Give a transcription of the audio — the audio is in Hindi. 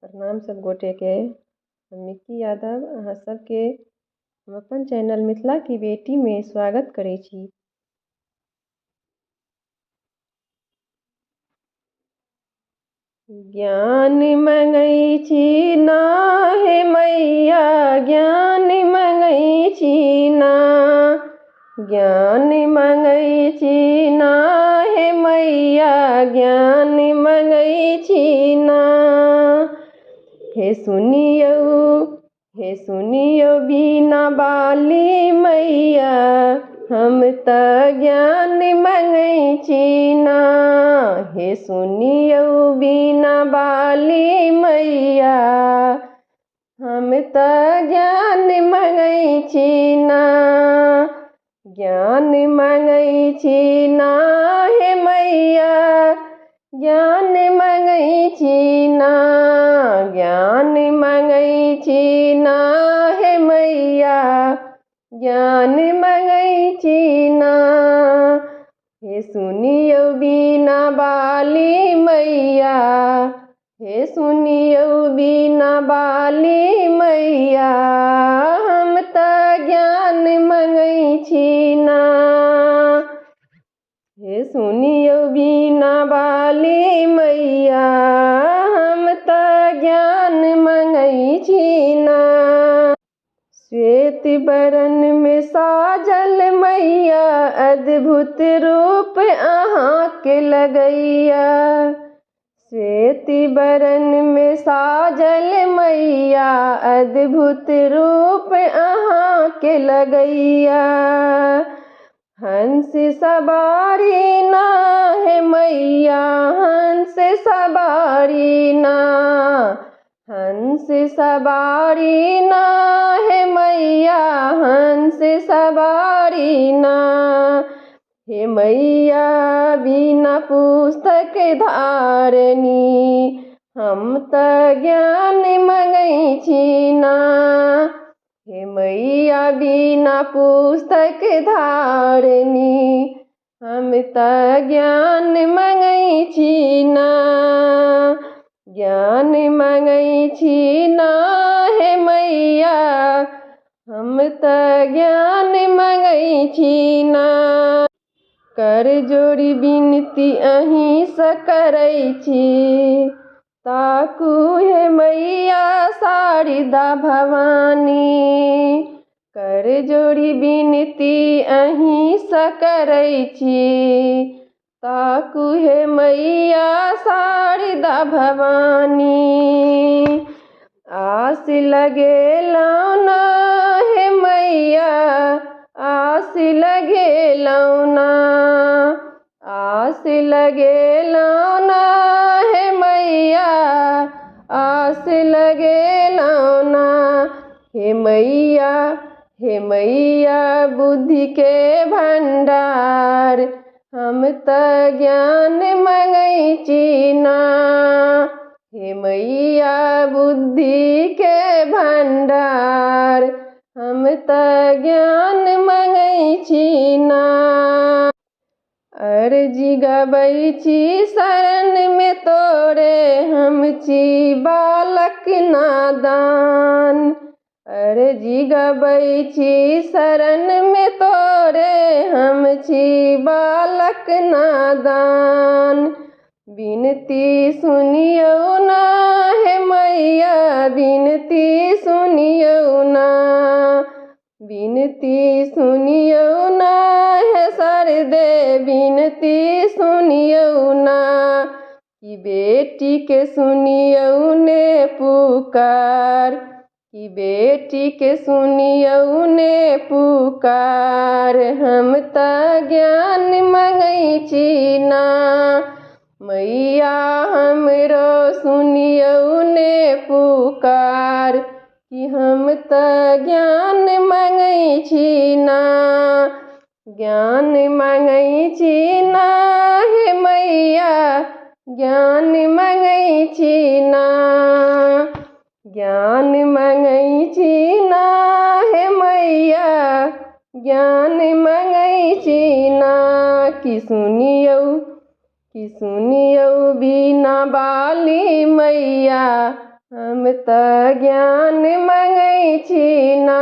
प्रणाम सब गोटे के। हम मिक्की यादव अहाँ सबके हम अपन चैनल मिथिला की बेटी में स्वागत करै छी। ज्ञान मंगै छी ना हे मैया, ज्ञान मंगै छी ना, ज्ञान मंगै छी ना हे मैया, ज्ञान मंगै छी ना। हे सुनियो बिना बाली मैया, हम त ज्ञान मंगै छी ना। हे सुनियो बिना बाली मैया, हम त ज्ञान मंगै छी ना। ज्ञान मंगै छी ना हे मैया, ज्ञान मंगै छी ना, ज्ञान मंगै छी ना हे मैया, ज्ञान मंगै छी ना। हे सुनियो बिना बाली मैया, हे सुनियो बिना बाली मैया, हम त ज्ञान मंगै छी ना। हे सुनियो बिना बाली मैया, हम त ज्ञान मंगै छी ना। श्वेत बरन में साजल मैया, अद्भुत रूप अहाँके लगैया। श्वेत बरन में साजल मैया, अद्भुत रूप अहाँके लगैया। हंस सवारी ना हे मैया, हंस सवारी ना, हंस सवारी ना हे मैया, हंस सवारी ना। हे मैया बिना पुस्तक धारनी, हम त ज्ञान मंगै छी ना। हे मैया बिना पुस्तक धारनी, हम त ज्ञान मंगै छी ना। ज्ञान मंगै छी ना हे मैया, हम त ज्ञान मंगै छी ना। कर जोड़ी बिनती अहीं स करै छी, ताकू हे मैया शारदा भवानी। कर जोड़ी बिनती अहीं स करै छी, ताकू हे मैया शारदा भवानी। आस लगेलौं ना हे मैया, आस लगेलौं ना, आस लगेलौं ना हे मैया, आस लगेलौं ना। हे मैया, हे मैया बुद्धि के भंडार, हम त ज्ञान मंगै छी ना। हे मैया बुद्धि के भंडार, हम त ज्ञान मंगै छी ना। अर्जी गबै छी शरण में तोरे, हम छी बालक नादान। अर्जी गबै छी शरण में तोरे, हम छी बालक नादान। बिनती सुनियो ना हे मैया, बिनती सुनियो ना, बिनती सुनियो ना हे शारदे, बिनती सुनियो ना। कि बेटी के सुनियो ने पुकार, कि बेटी के सुनियो ने पुकार, हम त ज्ञान मंगै छी ना। मैया हमरो सुनियो ने पुकार, कि हम त ज्ञान मंगै छी ना। ज्ञान मंगै छी ना हे मैया, ज्ञान मंगै छी ना, ज्ञान मंगै छी ना हे मैया, ज्ञान मंगै छी ना। कि सुनियो बिना बाली मैया, हम तऽ ज्ञान मंगै छी ना।